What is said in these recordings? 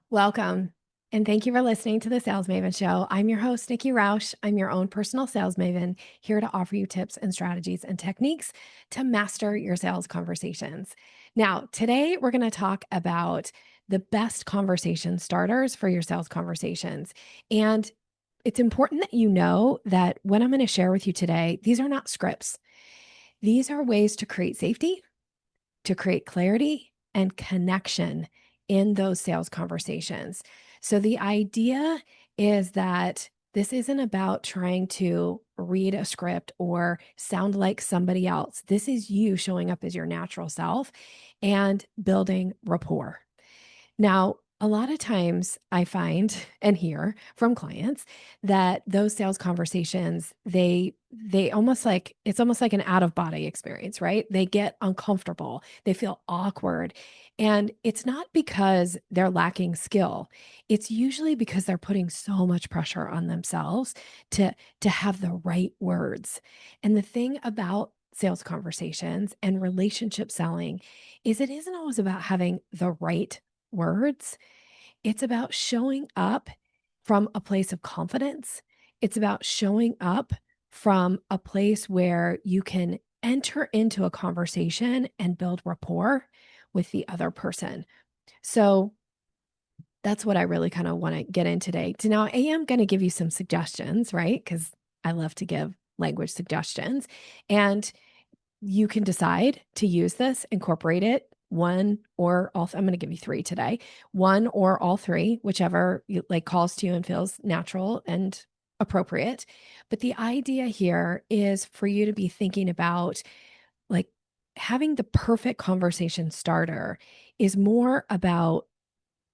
Welcome. And thank you for listening to the Sales Maven Show. I'm your host, Nikki Rausch. I'm your own personal sales maven, here to offer you tips and strategies and techniques to master your sales conversations. Now, today we're going to talk about the best conversation starters for your sales conversations. And it's important that you know that what I'm going to share with you today, these are not scripts. These are ways to create safety, to create clarity and connection in those sales conversations. So the idea is that this isn't about trying to read a script or sound like somebody else. This is you showing up as your natural self and building rapport. Now, a lot of times I find and hear from clients that those sales conversations, they almost like it's almost like an out of body experience, right? They get uncomfortable, they feel awkward. And it's not because they're lacking skill. It's usually because they're putting so much pressure on themselves to have the right words. And the thing about sales conversations and relationship selling is it isn't always about having the right words. It's about showing up from a place of confidence. It's about showing up from a place where you can enter into a conversation and build rapport with the other person. So that's what I really kind of want to get in today. So now I am going to give you some suggestions, right? Because I love to give language suggestions. And you can decide to use this, incorporate it, one or all. I'm going to give you three today, one or all three, whichever like calls to you and feels natural and appropriate. But the idea here is for you to be thinking about like having the perfect conversation starter is more about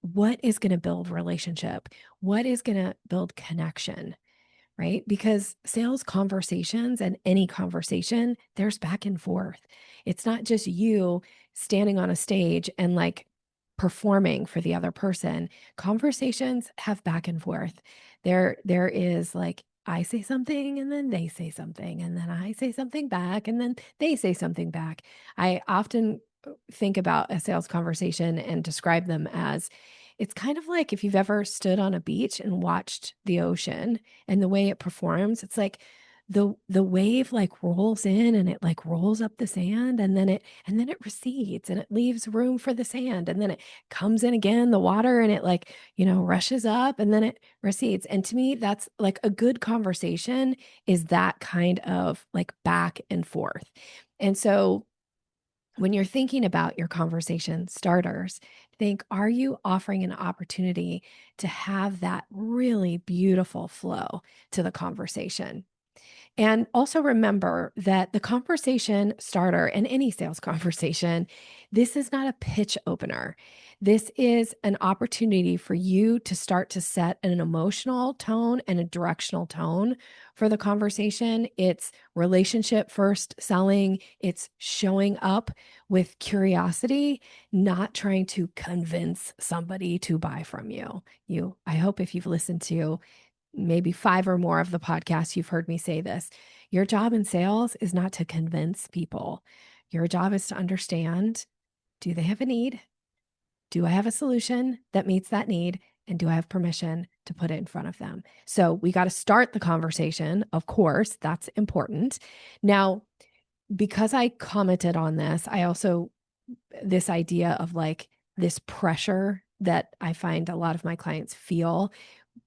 what is going to build relationship, what is going to build connection, right? Because sales conversations and any conversation, there's back and forth. It's not just you standing on a stage and like performing for the other person. Conversations have back and forth. There is like I say something and then they say something and then I say something back and then they say something back. I often think about a sales conversation and describe them as it's kind of like if you've ever stood on a beach and watched the ocean and the way it performs, it's like the wave like rolls in and it like rolls up the sand and then it recedes and it leaves room for the sand and then it comes in again the water and it like rushes up and then it recedes. And to me that's like a good conversation is that kind of like back and forth. And so when you're thinking about your conversation starters, think, are you offering an opportunity to have that really beautiful flow to the conversation? And also remember that the conversation starter in any sales conversation, this is not a pitch opener. This is an opportunity for you to start to set an emotional tone and a directional tone for the conversation. It's relationship first selling. It's showing up with curiosity, not trying to convince somebody to buy from you. I hope if you've listened to maybe five or more of the podcasts, you've heard me say this. Your job in sales is not to convince people. Your job is to understand, do they have a need? Do I have a solution that meets that need? And do I have permission to put it in front of them? So we got to start the conversation. Of course, that's important. Now, because I commented on this, I also, this idea of like this pressure that I find a lot of my clients feel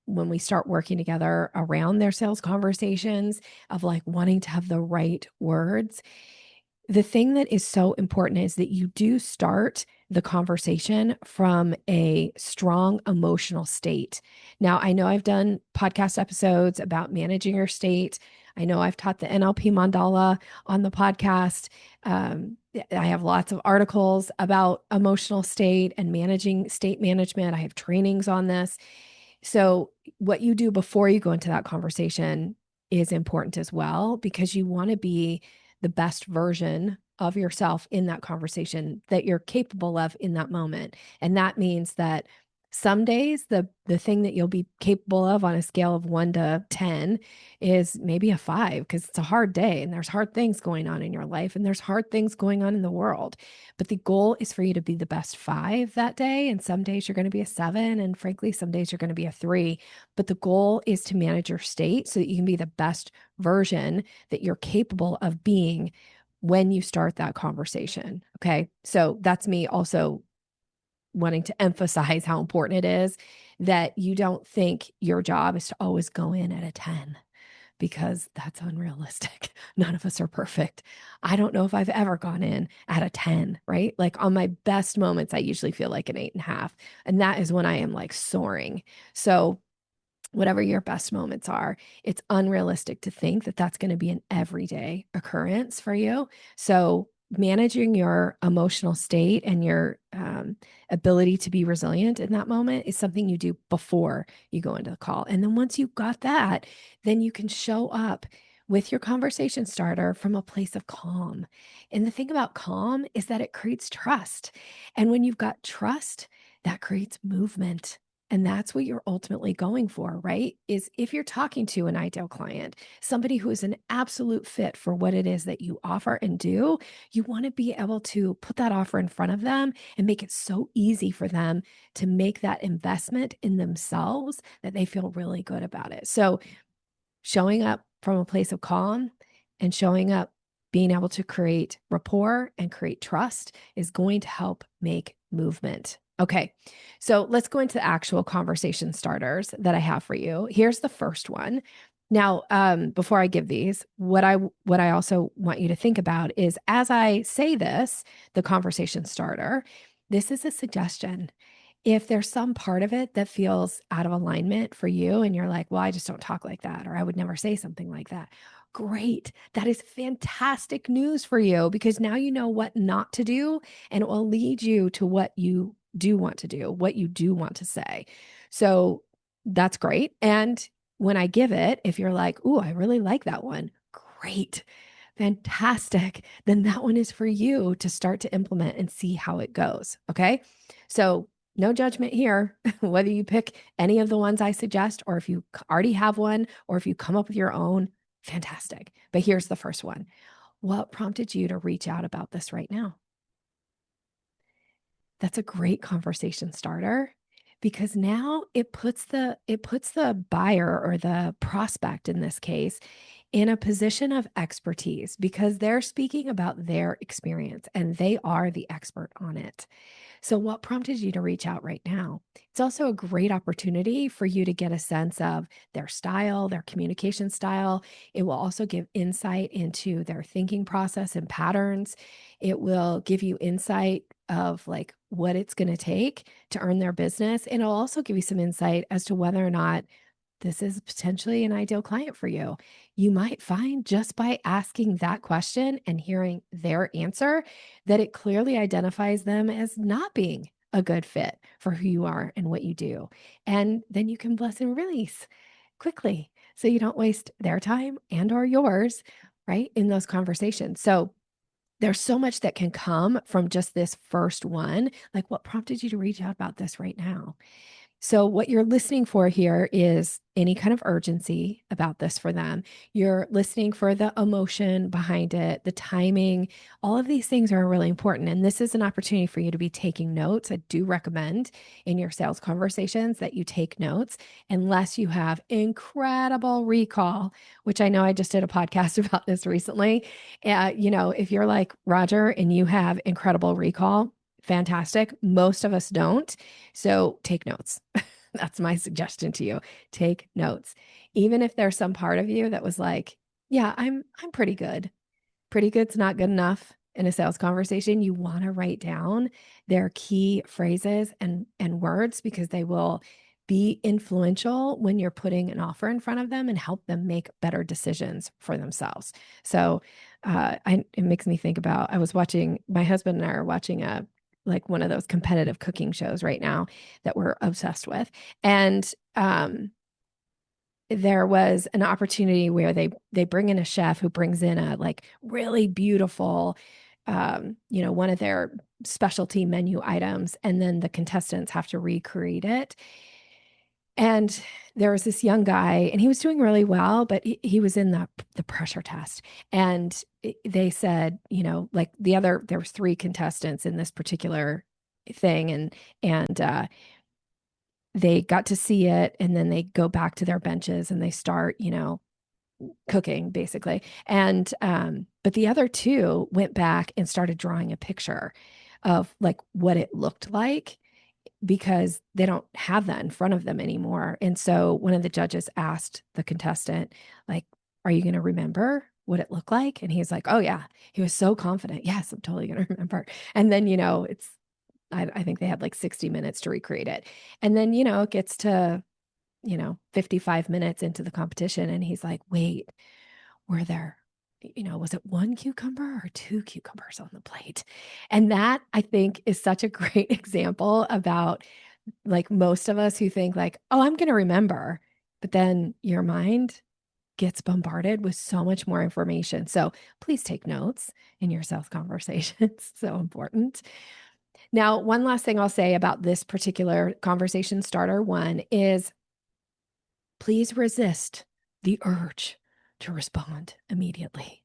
when we start working together around their sales conversations of like wanting to have the right words. The thing that is so important is that you do start the conversation from a strong emotional state. Now, I know I've done podcast episodes about managing your state. I know I've taught the NLP mandala on the podcast. I have lots of articles about emotional state and managing state management. I have trainings on this. So, what you do before you go into that conversation is important as well, because you want to be the best version of yourself in that conversation that you're capable of in that moment. And that means that Some days, the thing that you'll be capable of on a scale of 1 to 10 is maybe a 5 because it's a hard day and there's hard things going on in your life and there's hard things going on in the world. But the goal is for you to be the best 5 that day. And some days you're going to be a 7. And frankly, some days you're going to be a 3. But the goal is to manage your state so that you can be the best version that you're capable of being when you start that conversation. Okay. So that's me also wanting to emphasize how important it is that you don't think your job is to always go in at a 10 because that's unrealistic. None of us are perfect. I don't know if I've ever gone in at a 10, right? Like on my best moments, I usually feel like an 8.5. And that is when I am like soaring. So whatever your best moments are, it's unrealistic to think that that's going to be an everyday occurrence for you. So, managing your emotional state and your ability to be resilient in that moment is something you do before you go into the call. And then once you've got that, then you can show up with your conversation starter from a place of calm. And the thing about calm is that it creates trust. And when you've got trust, that creates movement. And that's what you're ultimately going for, right? Is if you're talking to an ideal client, somebody who is an absolute fit for what it is that you offer and do, you want to be able to put that offer in front of them and make it so easy for them to make that investment in themselves that they feel really good about it. So, showing up from a place of calm and showing up, being able to create rapport and create trust is going to help make movement. Okay, so let's go into the actual conversation starters that I have for you. Here's the first one. Now, before I give these, what I also want you to think about is as I say this, the conversation starter, this is a suggestion. If there's some part of it that feels out of alignment for you and you're like, well, I just don't talk like that, or I would never say something like that. Great. That is fantastic news for you because now you know what not to do and it will lead you to what you do want to do, what you do want to say. So that's great. And when I give it, if you're like, ooh, I really like that one, great. Fantastic. Then that one is for you to start to implement and see how it goes. Okay. So no judgment here, whether you pick any of the ones I suggest, or if you already have one, or if you come up with your own, fantastic. But here's the first one. What prompted you to reach out about this right now? That's a great conversation starter because now it puts the buyer or the prospect in this case in a position of expertise because they're speaking about their experience and they are the expert on it. So, what prompted you to reach out right now? It's also a great opportunity for you to get a sense of their style, their communication style. It will also give insight into their thinking process and patterns. It will give you insight of like what it's going to take to earn their business. And it'll also give you some insight as to whether or not this is potentially an ideal client for you. You might find just by asking that question and hearing their answer that it clearly identifies them as not being a good fit for who you are and what you do. And then you can bless and release quickly so you don't waste their time and or yours, right, in those conversations. So there's so much that can come from just this first one. Like what prompted you to reach out about this right now? So, what you're listening for here is any kind of urgency about this for them. You're listening for the emotion behind it, the timing. All of these things are really important. And this is an opportunity for you to be taking notes. I do recommend in your sales conversations that you take notes, unless you have incredible recall, which I know I just did a podcast about this recently. If you're like Roger and you have incredible recall, fantastic. Most of us don't. So take notes. That's my suggestion to you. Take notes. Even if there's some part of you that was like, yeah, I'm pretty good. Pretty good's not good enough in a sales conversation. You want to write down their key phrases and words because they will be influential when you're putting an offer in front of them and help them make better decisions for themselves. So it makes me think about, my husband and I are watching like one of those competitive cooking shows right now that we're obsessed with. And there was an opportunity where they bring in a chef who brings in a like really beautiful, one of their specialty menu items, and then the contestants have to recreate it. And there was this young guy, and he was doing really well, but he was in the pressure test. And they said, like there was three contestants in this particular thing, and they got to see it, and then they go back to their benches and they start, cooking basically. And but the other two went back and started drawing a picture of like what it looked like, because they don't have that in front of them anymore. And so one of the judges asked the contestant, like, are you going to remember what it looked like? And he's like, oh yeah. He was so confident. Yes, I'm totally going to remember. And then, I think they had like 60 minutes to recreate it. And then, it gets to, 55 minutes into the competition. And he's like, wait, were there, was it one cucumber or two cucumbers on the plate? And that, I think, is such a great example about like most of us who think like, oh, I'm going to remember, but then your mind gets bombarded with so much more information. So please take notes in your sales conversations. So important. Now, one last thing I'll say about this particular conversation starter one is please resist the urge to respond immediately.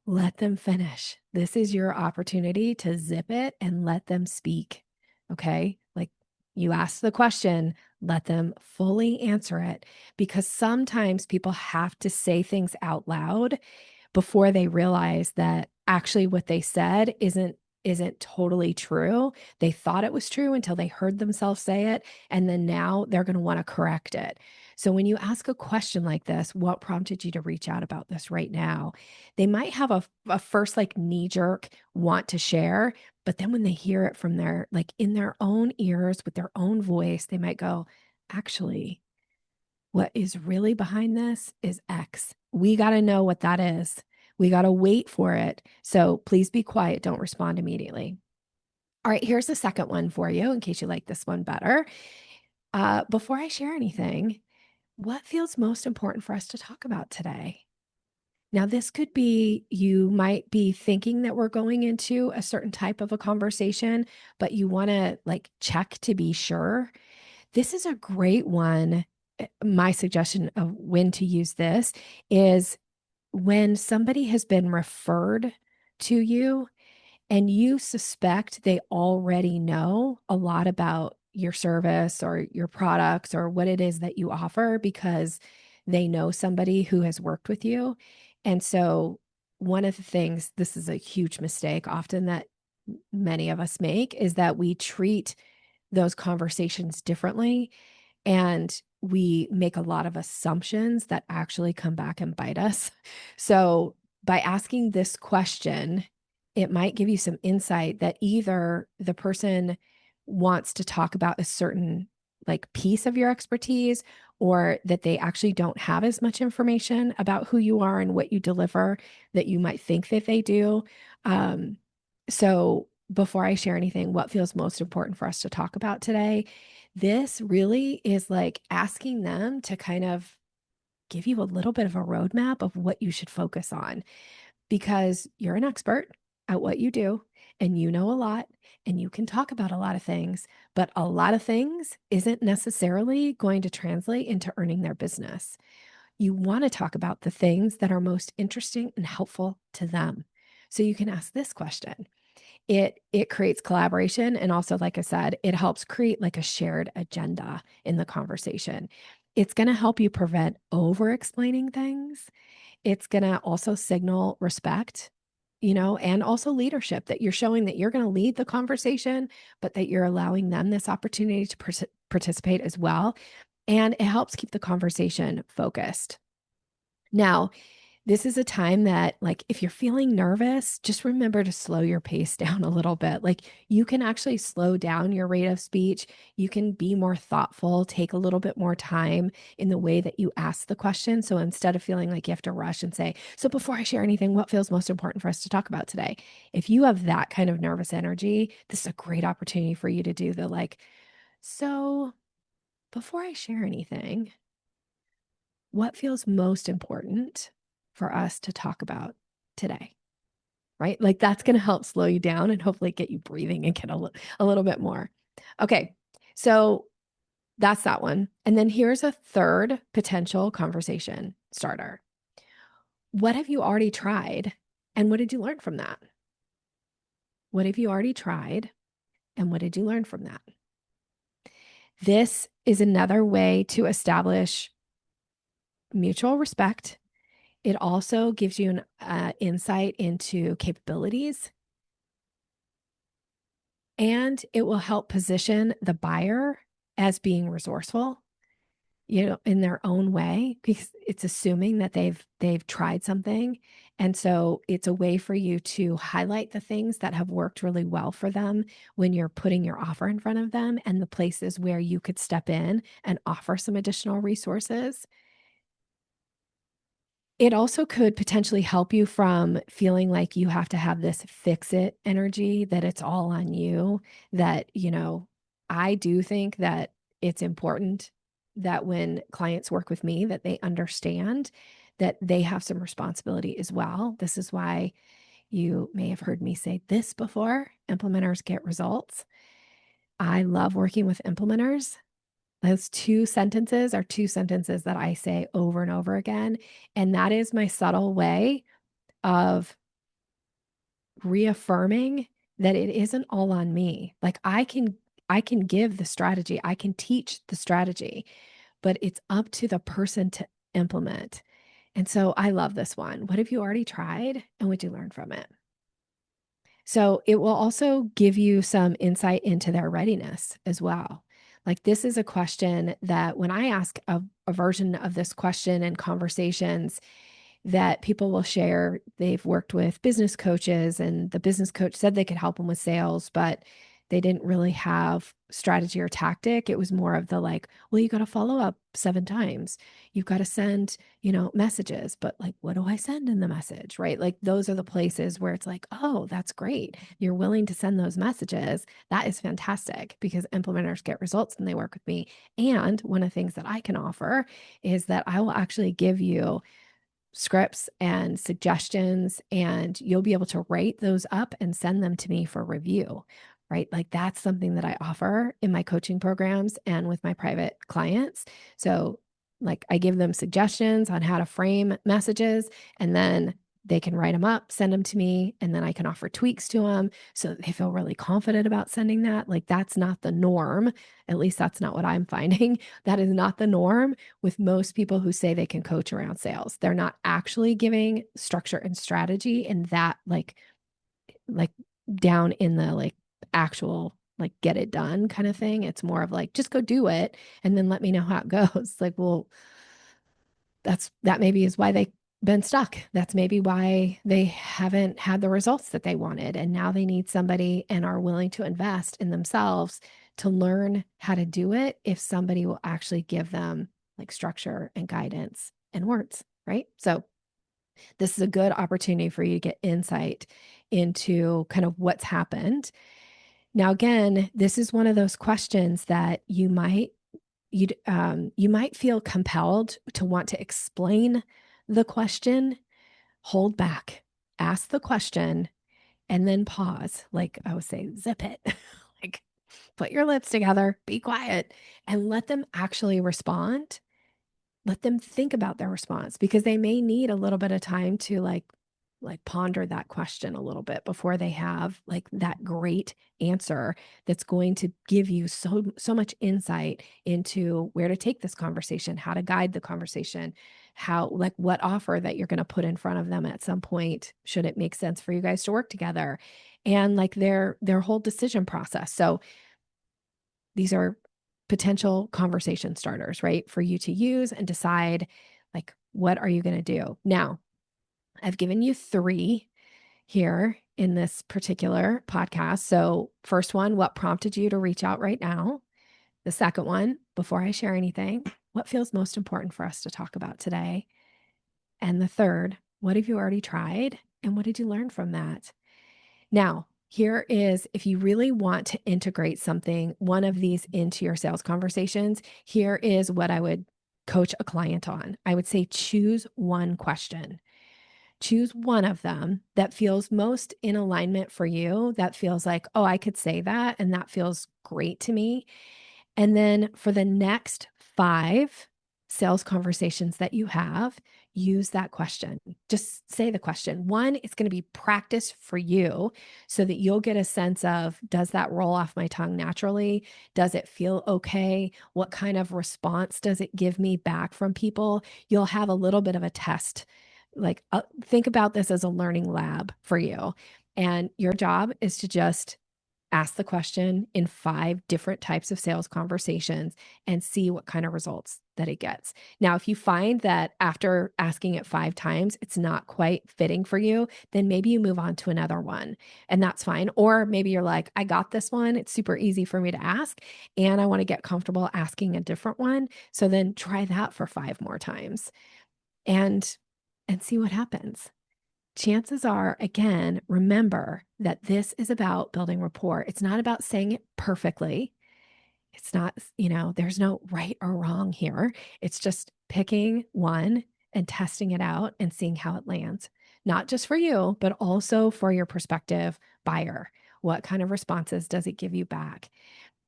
Let them finish. This is your opportunity to zip it and let them speak. Okay. Like you ask the question, let them fully answer it, because sometimes people have to say things out loud before they realize that actually what they said isn't totally true. They thought it was true until they heard themselves say it, and then now they're going to want to correct it. So when you ask a question like this, what prompted you to reach out about this right now? They might have a first like knee jerk want to share, but then when they hear it from their like in their own ears with their own voice, they might go, actually, what is really behind this is X. We got to know what that is. We got to wait for it. So please be quiet. Don't respond immediately. All right, here's the second one for you in case you like this one better. Before I share anything, what feels most important for us to talk about today? Now, this could be you might be thinking that we're going into a certain type of a conversation, but you want to like check to be sure. This is a great one. My suggestion of when to use this is when somebody has been referred to you and you suspect they already know a lot about your service or your products or what it is that you offer because they know somebody who has worked with you. And so, one of the things, this is a huge mistake often that many of us make, is that we treat those conversations differently and we make a lot of assumptions that actually come back and bite us. So, by asking this question, it might give you some insight that either the person wants to talk about a certain like piece of your expertise, or that they actually don't have as much information about who you are and what you deliver that you might think that they do. So before I share anything, what feels most important for us to talk about today? This really is like asking them to kind of give you a little bit of a roadmap of what you should focus on, because you're an expert at what you do and you know a lot and you can talk about a lot of things, but a lot of things isn't necessarily going to translate into earning their business. You want to talk about the things that are most interesting and helpful to them. So you can ask this question. It creates collaboration, and also, like I said, it helps create like a shared agenda in the conversation. It's going to help you prevent over explaining things. It's going to also signal respect, and also leadership, that you're showing that you're going to lead the conversation, but that you're allowing them this opportunity to participate as well. And it helps keep the conversation focused. Now, this is a time that, like, if you're feeling nervous, just remember to slow your pace down a little bit. Like, you can actually slow down your rate of speech. You can be more thoughtful, take a little bit more time in the way that you ask the question. So instead of feeling like you have to rush and say, so before I share anything, what feels most important for us to talk about today? If you have that kind of nervous energy, this is a great opportunity for you to do the like, so before I share anything, what feels most important for us to talk about today? right? Like that's going to help slow you down and hopefully get you breathing and get a little bit more. Okay. So that's that one. And then here's a third potential conversation starter. What have you already tried? And what did you learn from that? What have you already tried? And what did you learn from that? This is another way to establish mutual respect. It also gives you an insight into capabilities, and it will help position the buyer as being resourceful, in their own way, because it's assuming that they've tried something. And so it's a way for you to highlight the things that have worked really well for them when you're putting your offer in front of them, and the places where you could step in and offer some additional resources. It also could potentially help you from feeling like you have to have this fix it energy, that it's all on you. That, I do think that it's important that when clients work with me, that they understand that they have some responsibility as well. This is why you may have heard me say this before: implementers get results. I love working with implementers. Those two sentences are two sentences that I say over and over again. And that is my subtle way of reaffirming that it isn't all on me. Like I can give the strategy, I can teach the strategy, but it's up to the person to implement. And so I love this one. What have you already tried and what did you learn from it? So it will also give you some insight into their readiness as well. Like, this is a question that when I ask a version of this question in conversations, that people will share, they've worked with business coaches and the business coach said they could help them with sales, but they didn't really have strategy or tactic. It was more of the like, well, you got to follow up 7 times. You've got to send, messages, but like, what do I send in the message? Right? Like, those are the places where it's like, oh, that's great. You're willing to send those messages. That is fantastic, because implementers get results when they work with me. And one of the things that I can offer is that I will actually give you scripts and suggestions, and you'll be able to write those up and send them to me for review, right? Like, that's something that I offer in my coaching programs and with my private clients. So, like, I give them suggestions on how to frame messages, and then they can write them up, send them to me, and then I can offer tweaks to them so that they feel really confident about sending that. Like, that's not the norm. At least that's not what I'm finding. That is not the norm with most people who say they can coach around sales. They're not actually giving structure and strategy and that like down in the like actual like get it done kind of thing. It's more of like, just go do it and then let me know how it goes. Like, well, that maybe is why they've been stuck. That's maybe why they haven't had the results that they wanted. And now they need somebody and are willing to invest in themselves to learn how to do it if somebody will actually give them like structure and guidance and words, right? So this is a good opportunity for you to get insight into kind of what's happened. Now, again, this is one of those questions that you might feel compelled to want to explain the question. Hold back, ask the question, and then pause. Like I would say, zip it. Like, put your lips together, be quiet, and let them actually respond. Let them think about their response, because they may need a little bit of time to like ponder that question a little bit before they have like that great answer that's going to give you so much insight into where to take this conversation, how to guide the conversation, how, like, what offer that you're going to put in front of them at some point, should it make sense for you guys to work together, and like their whole decision process. So these are potential conversation starters, right? For you to use and decide, like, what are you going to do? Now, I've given you 3 here in this particular podcast. So, first one, what prompted you to reach out right now? The second one, before I share anything, what feels most important for us to talk about today? And the third, what have you already tried? And what did you learn from that? Now, here is, if you really want to integrate one of these into your sales conversations, here is what I would coach a client on. I would say choose one question. Choose one of them that feels most in alignment for you, that feels like, oh, I could say that, and that feels great to me. And then for the next 5 sales conversations that you have, use that question. Just say the question. One, it's going to be practice for you so that you'll get a sense of, does that roll off my tongue naturally? Does it feel okay? What kind of response does it give me back from people? You'll have a little bit of a test. Like, think about this as a learning lab for you. And your job is to just ask the question in 5 different types of sales conversations and see what kind of results that it gets. Now, if you find that after asking it 5 times, it's not quite fitting for you, then maybe you move on to another one, and that's fine. Or maybe you're like, I got this one. It's super easy for me to ask, and I want to get comfortable asking a different one. So then try that for 5 more times and see what happens. Chances are, again, remember that this is about building rapport. It's not about saying it perfectly. It's not, there's no right or wrong here. It's just picking one and testing it out and seeing how it lands, not just for you, but also for your prospective buyer. What kind of responses does it give you back?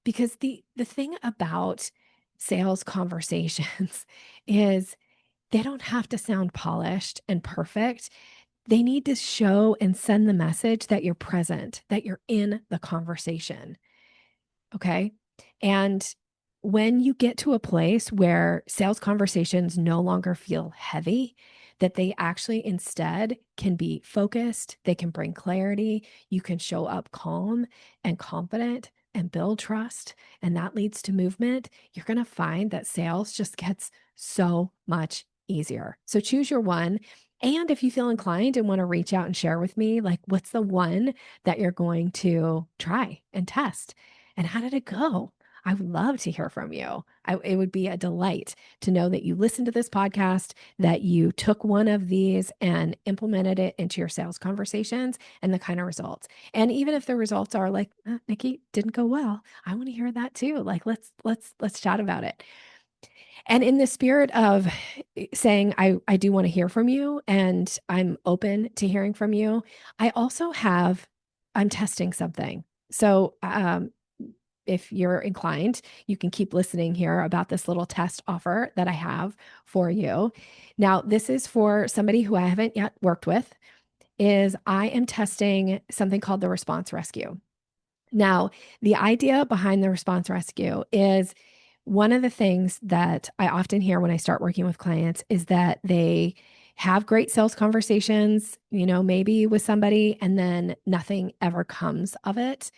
Because the thing about sales conversations is they don't have to sound polished and perfect. They need to show and send the message that you're present, that you're in the conversation. Okay. And when you get to a place where sales conversations no longer feel heavy, that they actually instead can be focused, they can bring clarity, you can show up calm and confident and build trust, and that leads to movement, you're going to find that sales just gets so much easier. So choose your one. And if you feel inclined and want to reach out and share with me, like, what's the one that you're going to try and test? And how did it go? I would love to hear from you. It would be a delight to know that you listened to this podcast, that you took one of these and implemented it into your sales conversations and the kind of results. And even if the results are like, Nikki, didn't go well, I want to hear that too. Like, let's chat about it. And in the spirit of saying, I do want to hear from you and I'm open to hearing from you, I'm testing something. So, if you're inclined, you can keep listening here about this little test offer that I have for you. Now, this is for somebody who I haven't yet worked with, is I am testing something called the response rescue. Now, the idea behind the response rescue is one of the things that I often hear when I start working with clients is that they have great sales conversations, maybe with somebody, and then nothing ever comes of it.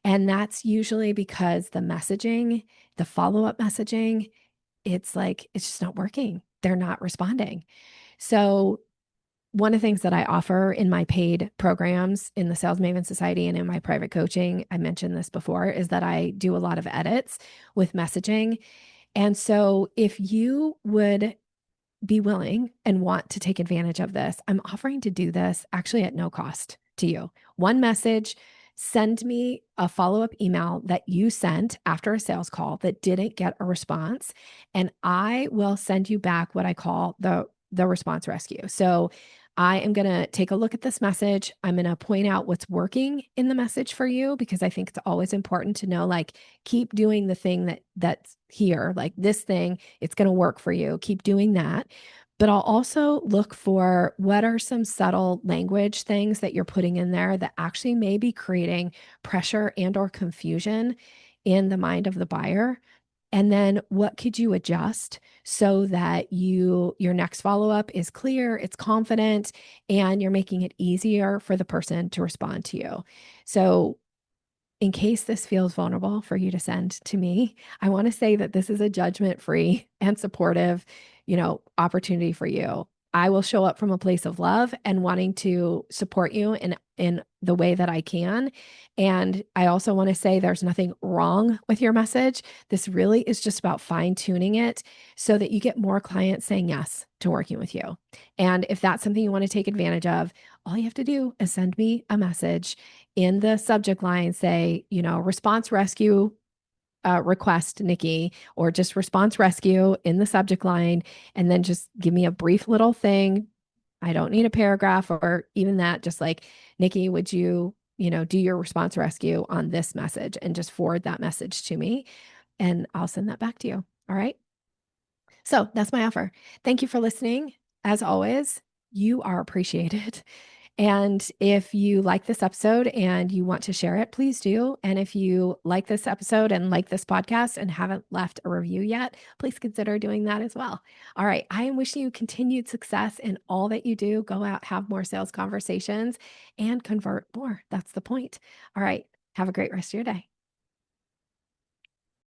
And that's usually because the messaging, the follow-up messaging, it's just not working. They're not responding. So one of the things that I offer in my paid programs in the Sales Maven Society and in my private coaching, I mentioned this before, is that I do a lot of edits with messaging. And so if you would be willing and want to take advantage of this, I'm offering to do this actually at no cost to you. One message, send me a follow-up email that you sent after a sales call that didn't get a response, and I will send you back what I call the response rescue. So I am going to take a look at this message. I'm going to point out what's working in the message for you, because I think it's always important to know, like, keep doing the thing that's here, like this thing, it's going to work for you. Keep doing that. But I'll also look for what are some subtle language things that you're putting in there that actually may be creating pressure and or confusion in the mind of the buyer. And then what could you adjust so that your next follow-up is clear, it's confident, and you're making it easier for the person to respond to you. So in case this feels vulnerable for you to send to me, I want to say that this is a judgment-free and supportive, opportunity for you. I will show up from a place of love and wanting to support you in the way that I can. And I also want to say there's nothing wrong with your message. This really is just about fine-tuning it so that you get more clients saying yes to working with you. And if that's something you want to take advantage of, all you have to do is send me a message in the subject line, say, response rescue request, Nikki, or just response rescue in the subject line, and then just give me a brief little thing, I don't need a paragraph or even that, just like, Nikki, would you, do your response rescue on this message and just forward that message to me and I'll send that back to you. All right. So that's my offer. Thank you for listening. As always, you are appreciated. And if you like this episode and you want to share it, please do. And if you like this episode and like this podcast and haven't left a review yet, please consider doing that as well. All right. I am wishing you continued success in all that you do. Go out, have more sales conversations, and convert more. That's the point. All right. Have a great rest of your day.